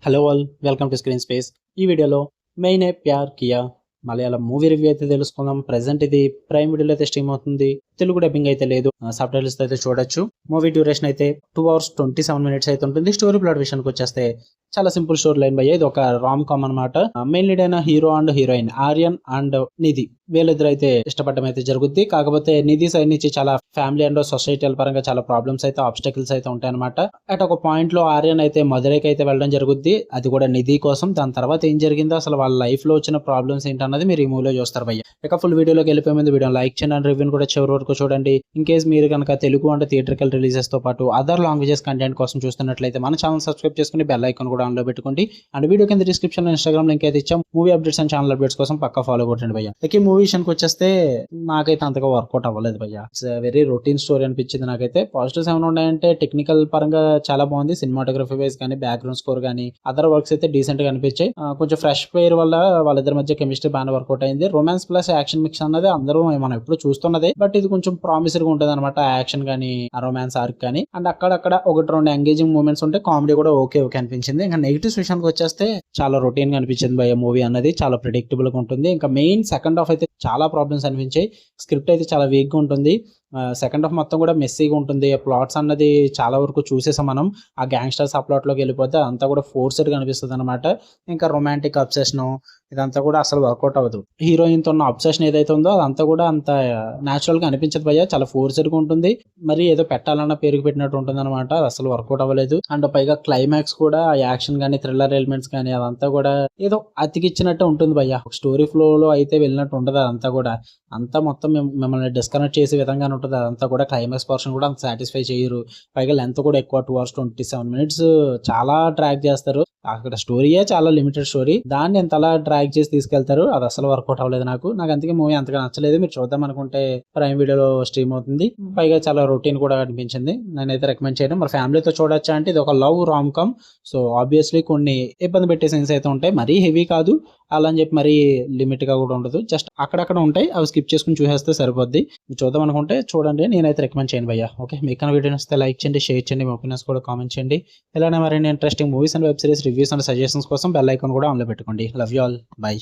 Hello all, welcome to screen space. ఈ వీడియోలో main ప్యార్ Kia Malayalam movie review అయితే తెలుసుకుందాం. ప్రెసెంట్ ఇది ప్రైమ్ వీడియోలో అయితే స్ట్రీమ్ అవుతుంది. తెలుగు డబ్బింగ్ అయితే లేదు, సబ్ టైటిల్స్ అయితే చూడొచ్చు. మూవీ డ్యూరేషన్ అయితే 2 hours 27 minutes అయితే ఉంటుంది. స్టోరీ ప్లాట్ విషయానికి వచ్చేస్తే చాలా సింపుల్ స్టోరీ లైన్ భయ్య. ఇది ఒక రామ్ కామ్ అనమాట. మెయిన్ లీడ్ అయిన hero and heroine Aryan and Nidhi వీళ్ళిద్దరు అయితే ఇష్టపడడం అయితే జరుగుద్ది. కాకపోతే నిధి సైడ్ నుంచి చాలా ఫ్యామిలీ అండ్ సొసైటీ పరంగా చాలా ప్రాబ్లమ్స్ అయితే ఆబ్స్టకిల్స్ అయితే ఉంటాయి అనమాట. అట్ ఒక పాయింట్ లో ఆర్యన్ అయితే మధురైకి అయితే వెళ్ళడం జరుగుద్ది, అది కూడా నిధి కోసం. దాని తర్వాత ఏం జరిగిందో, అసలు వాళ్ళ లైఫ్ లో వచ్చిన ప్రాబ్లమ్స్ ఏంటన్నది మీరు ఈ మూవీలో చూస్తారు భయ్య. ఇక ఫుల్ వీడియోలోకి వెళ్ళిపోయే ముందు వీడియో లైక్ చేయండి అండ్ రివ్యూని కూడా చివరి వరకు చూడండి. ఇన్ కేస్ మీరు కనుక తెలుగు అంటే థియేట్రికల్ రిలీజెస్ తో పాటు అదర్ లాంగ్వేజెస్ కంటెంట్ కోసం చూస్తున్నట్లయితే మన ఛానల్ సబ్స్క్రైబ్ చేసుకుని బెల్ ఐకాన్ కూడా ఆన్ లో పెట్టుకోండి. అండ్ వీడియో కింద డిస్క్రిప్షన్ లో ఇన్స్టాగ్రామ్ లింక్ అయితే ఇచ్చాం. Movie updates and channel updates కోసం పక్కా ఫాలో కొట్టండి భయ్య. ఇక ఈ మూవీ విషయానికి వచ్చేస్తే నాకైతే అంతగా వర్కౌట్ అవ్వలేదు భయ్య. ఇట్స్ వెరీ రొటీన్ స్టోరీ అనిపించింది నాకైతే. పాజిటివ్స్ ఏమైనా ఉన్నాయంటే టెక్నికల్ పరంగా చాలా బాగుంది, సినిమాటోగ్రఫీ వైజ్ కానీ బ్యాక్గ్రౌండ్ స్కోర్ కానీ అదర్ వర్క్స్ అయితే డీసెంట్ గా అనిపించాయి. కొంచెం ఫ్రెష్ పేర్ వల్ల వాళ్ళిద్దరి మధ్య కెమిస్ట్రీ బాగా వర్కౌట్ అయింది. రొమాన్స్ ప్లస్ యాక్షన్ మిక్స్ అన్నది అందరూ మనం ఎప్పుడు చూస్తున్నదే, బట్ ఇది కొంచెం ప్రామిసర్ గా ఉంటుంది అనమాట. యాక్షన్ కానీ రొమాన్స్ ఆర్క్ కానీ అండ్ అక్కడక్కడ ఒకటి రెండు ఎంగేజింగ్ మూమెంట్స్ ఉంటే కామెడీ కూడా ఓకే అనిపించింది. ఇంకా నెగిటివ్స్ విషయానికి వచ్చేస్తే చాలా రొటీన్ గా అనిపించింది భయ్య. మూవీ అన్నది చాలా ప్రిడిక్టబుల్ గా ఉంటుంది. ఇంకా మెయిన్ సెకండ్ హాఫ్ అయితే చాలా ప్రాబ్లమ్స్ అనిపించాయి. స్క్రిప్ట్ అయితే చాలా వీక్ గా ఉంటుంది. సెకండ్ హాఫ్ మొత్తం కూడా మెస్సీగా ఉంటుంది. ప్లాట్స్ అన్నది చాలా వరకు చూసేసాం మనం. ఆ గ్యాంగ్స్టర్స్ ఆ ప్లాట్ లోకి వెళ్ళిపోతే అంతా కూడా ఫోర్స్డ్ గా అనిపిస్తుంది అనమాట. ఇంకా రొమాంటిక్ అబ్సెషన్ ఇదంతా కూడా అసలు వర్కౌట్ అవ్వదు. హీరోయిన్ తో ఉన్న అబ్సెషన్ ఏదైతే ఉందో అదంతా కూడా అంత న్యాచురల్ గా అనిపించదు భయ్య. చాలా ఫోర్స్డ్ గా ఉంటుంది. మరి ఏదో పెట్టాలన్న పేరుకు పెట్టినట్టు ఉంటుంది అనమాట. అసలు వర్కౌట్ అవ్వలేదు. అండ్ పైగా క్లైమాక్స్ కూడా యాక్షన్ కానీ థ్రిల్లర్ ఎలిమెంట్స్ కానీ అదంతా కూడా ఏదో అతికిచ్చినట్టు ఉంటుంది భయ్య. స్టోరీ ఫ్లో లో అయితే వెళ్ళినట్టు ఉండదు. అదంతా కూడా అంతా మొత్తం మిమ్మల్ని డిస్కనెక్ట్ చేసే విధంగానే ఉంటుంది. అదంతా కూడా క్లైమాక్స్ పోర్షన్ కూడా అంత సాటిస్ఫై చేయరు. పైగా లెంత్ కూడా ఎక్కువ, 2 hours 27 minutes చాలా ట్రాక్ చేస్తారు. అక్కడ స్టోరీయే చాలా లిమిటెడ్ స్టోరీ, దాన్ని ఎంత అలా ట్రాక్ చేసి తీసుకెళ్తారు. అది అసలు వర్కౌట్ అవ్వలేదు నాకు. అందుకే మూవీ అంతగా నచ్చలేదు. మీరు చూద్దాం అనుకుంటే ప్రైమ్ వీడియోలో స్ట్రీమ్ అవుతుంది. పైగా చాలా రొటీన్ కూడా అనిపించింది. నేనైతే రికమెండ్ చేయను. మరి ఫ్యామిలీతో చూడొచ్చా అంటే ఇది ఒక love rom com. So obviously కొన్ని ఇబ్బంది పెట్టే సీన్స్ అయితే ఉంటాయి. మరీ హెవీ కాదు, అలా అని చెప్పి మరీ లిమిట్ గా కూడా ఉండదు. జస్ట్ అక్కడక్కడ ఉంటాయి, అవి స్కిప్ చేసుకుని చూసేస్తే సరిపోద్ది. మీరు చూద్దాం అనుకుంటే చూడండి, నేనైతే రికమెండ్ చేయను భయ్య. ఓకే, మీకు వీడియో వస్తే లైక్ చేయండి, షేర్ చేయండి, మీ ఒపీనియన్స్ కూడా కామెంట్ చేయండి. ఇలానే మరిన్ని interesting movies and web series reviews and suggestions కోసం బెల్ ఐకాన్ కూడా ఆన్లో పెట్టుకోండి. Love you all, by.